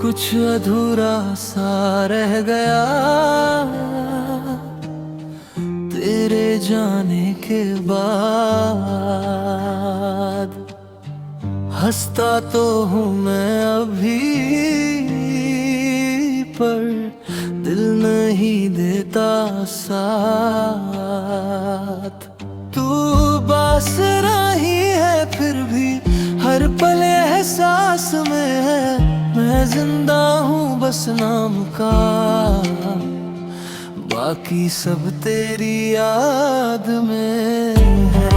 कुछ अधूरा सा रह गया तेरे जाने के बाद। हंसता तो हूँ मैं अभी पर दिल नहीं देता साथ। तू बस रही है फिर भी हर पल एहसास में है। मैं जिंदा हूँ बस नाम का, बाकी सब तेरी याद में है।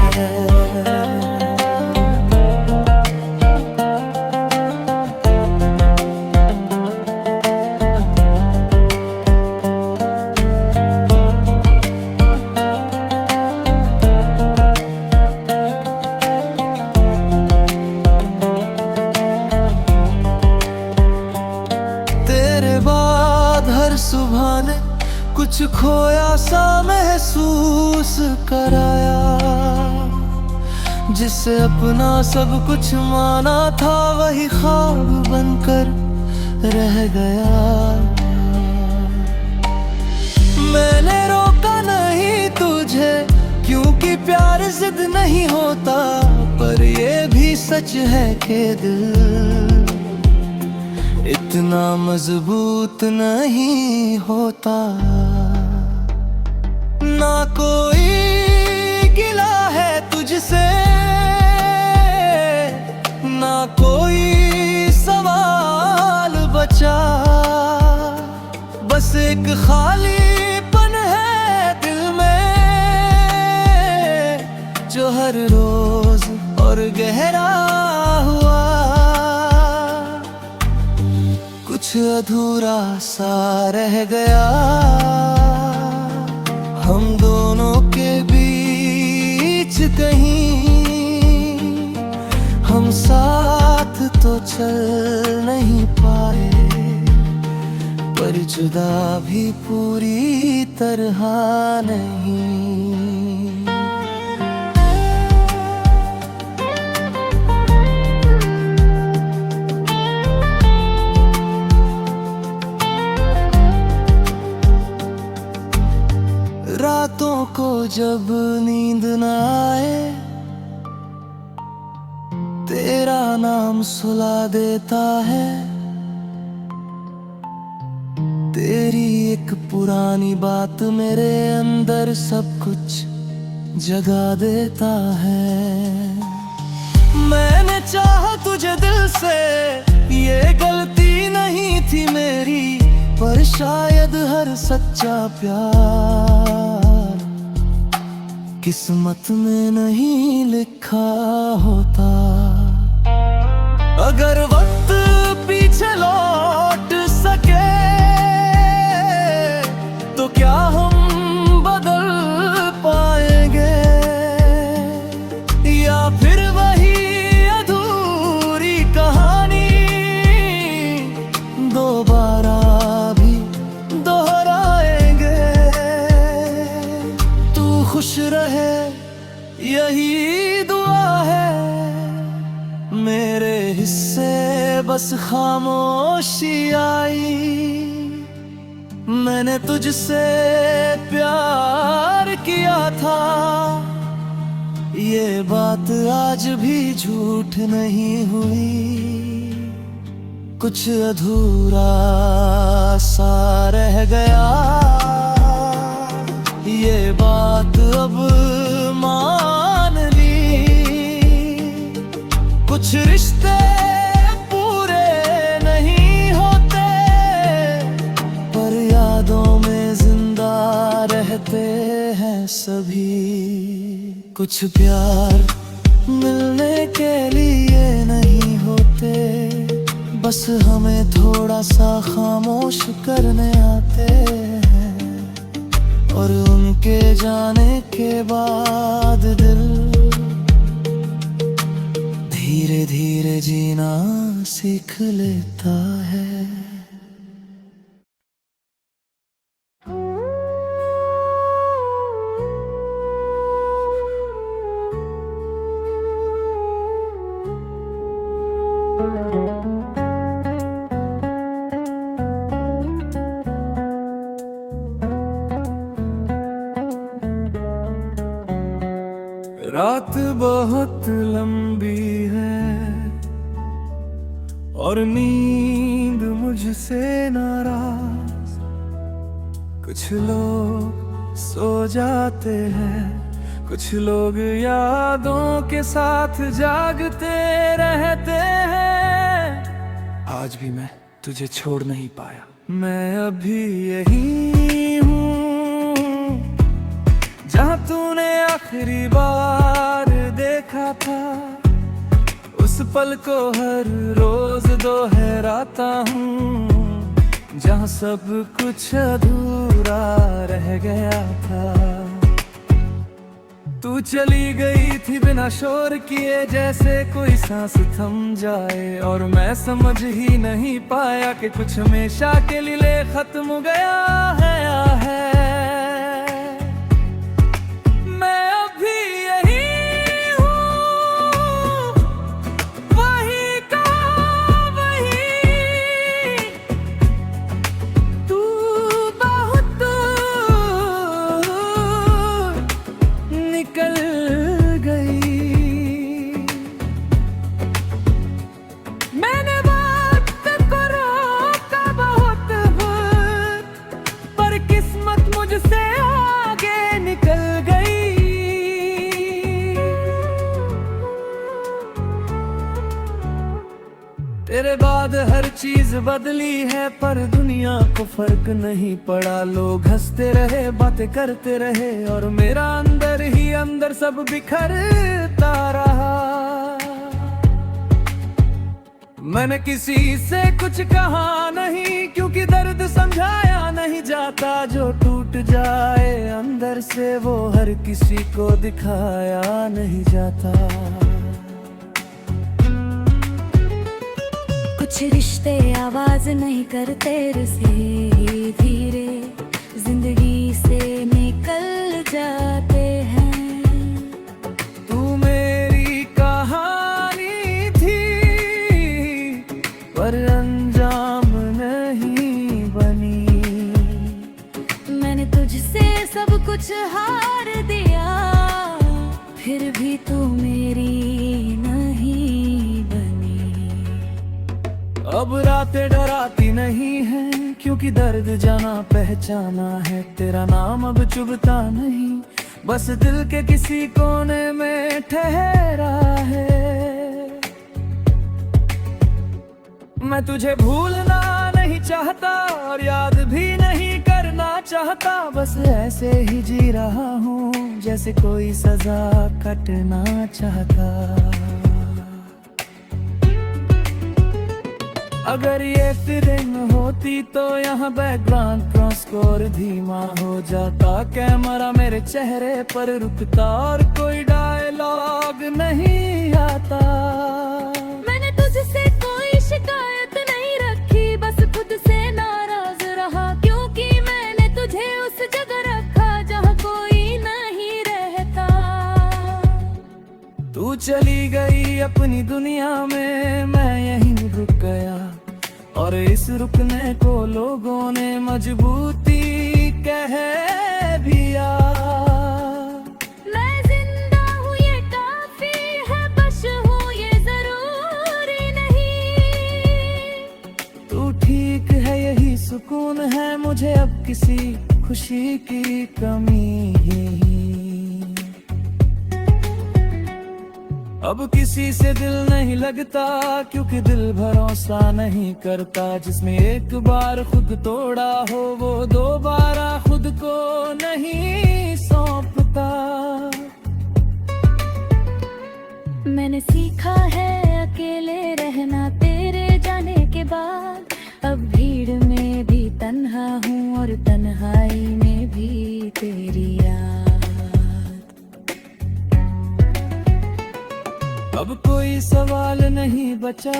सुबह ने कुछ खोया सा महसूस कराया, जिसे अपना सब कुछ माना था वही ख्वाब बनकर रह गया। मैंने रोका नहीं तुझे क्योंकि प्यार जिद नहीं होता, पर ये भी सच है कि दिल इतना मजबूत नहीं होता। ना कोई गिला है तुझसे, ना कोई सवाल बचा, बस एक खालीपन है दिल में जो हर रोज और गहरा हुआ। कुछ अधूरा सा रह गया हम दोनों के बीच कहीं। हम साथ तो चल नहीं पाए, पर जुदा भी पूरी तरह नहीं। रातों को जब नींद न आए, तेरा नाम सुला देता है। तेरी एक पुरानी बात मेरे अंदर सब कुछ जगा देता है। मैंने चाहा तुझे दिल से, ये गलती नहीं थी मेरी, पर शायद हर सच्चा प्यार किस्मत में नहीं लिखा होता। अगर वक्त पीछे लौट सके तो क्या हम बदल पाएंगे, या फिर वही अधूरी कहानी दोबारा खुश रहे यही दुआ है। मेरे हिस्से बस खामोशी आई, मैंने तुझसे प्यार किया था, ये बात आज भी झूठ नहीं हुई। कुछ अधूरा सा रह गया, ये बात अब मान ली। कुछ रिश्ते पूरे नहीं होते, पर यादों में जिंदा रहते हैं सभी। कुछ प्यार मिलने के लिए नहीं होते, बस हमें थोड़ा सा खामोश करने आते हैं। और उनके जाने के बाद दिल धीरे धीरे जीना सीख लेता है। रात बहुत लंबी है और नींद मुझसे नाराज। कुछ लोग सो जाते हैं, कुछ लोग यादों के साथ जागते रहते हैं। आज भी मैं तुझे छोड़ नहीं पाया, मैं अभी यही हूँ जहाँ तूने आखिरी बार देखा था। उस पल को हर रोज दोहराता हूँ जहाँ सब कुछ अधूरा रह गया था। तू चली गई थी बिना शोर किए, जैसे कोई सांस थम जाए, और मैं समझ ही नहीं पाया कि कुछ हमेशा के लिए खत्म गया है। मैं अभी यही हूँ, वही का वही। तू बहुत निकल गई। मैंने वक्त को रोका बहुत वक्त, पर किस्मत मुझसे आगे निकल गई। तेरे बाद हर चीज बदली है, पर दुनिया को फर्क नहीं पड़ा। लोग हंसते रहे, बातें करते रहे, और मेरा अंदर ही अंदर सब बिखरता रहा। मैंने किसी से कुछ कहा नहीं, क्योंकि दर्द समझाया नहीं जाता। जो टूट जाए अंदर से वो हर किसी को दिखाया नहीं जाता। कुछ रिश्ते आवाज नहीं करते, रुसे धीरे जिंदगी से निकल जाते हैं। तू मेरी कहानी थी, पर अंजाम नहीं बनी। मैंने तुझसे सब कुछ हार दिया, फिर भी तू मेरी नहीं बनी। अब रातें डराती नहीं हैं, क्योंकि दर्द जाना पहचाना है। तेरा नाम अब चुभता नहीं, बस दिल के किसी कोने में ठहरा है। मैं तुझे भूलना नहीं चाहता, और याद भी नहीं करना चाहता। बस ऐसे ही जी रहा हूँ, जैसे कोई सजा कटना चाहता। अगर ये फिल्म होती तो यहाँ बैकग्राउंड क्रॉस स्कोर धीमा हो जाता। कैमरा मेरे चेहरे पर रुकता, और कोई डायलॉग नहीं आता। मैंने तुझसे कोई शिकायत नहीं रखी, बस खुद से नाराज रहा। क्योंकि मैंने तुझे उस जगह रखा जहाँ कोई नहीं रहता। तू चली गई अपनी दुनिया में, मैं यहीं रुक गया। और इस रुकने को लोगों ने मजबूती कह दिया। मैं जिंदा हूँ ये काफी है, बस हूँ ये जरूरी नहीं। तू ठीक है यही सुकून है, मुझे अब किसी खुशी की कमी ही। अब किसी से दिल नहीं लगता, क्योंकि दिल भरोसा नहीं करता। जिसमें एक बार खुद तोड़ा हो, वो दोबारा खुद को नहीं सौंपता। मैंने सीखा है अकेले रहना तेरे जाने के बाद। अब भीड़ में भी तन्हा हूँ, और तन्हाई में भी तेरी याद। अब कोई सवाल नहीं बचा,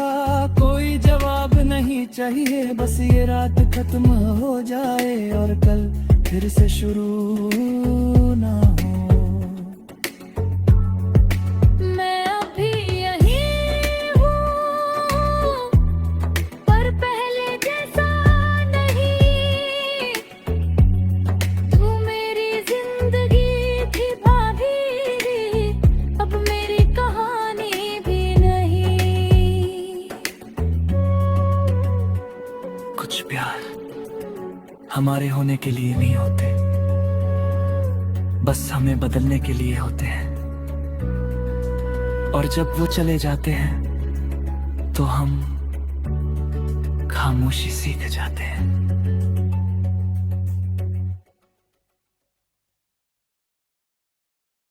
कोई जवाब नहीं चाहिए। बस ये रात खत्म हो जाए, और कल फिर से शुरू ना हो। मैं अभी यही हूँ, पर पहले जैसा नहीं। तू मेरी जिंदगी थी भाभी, कुछ प्यार हमारे होने के लिए नहीं होते, बस हमें बदलने के लिए होते हैं। और जब वो चले जाते हैं तो हम खामोशी सीख जाते हैं।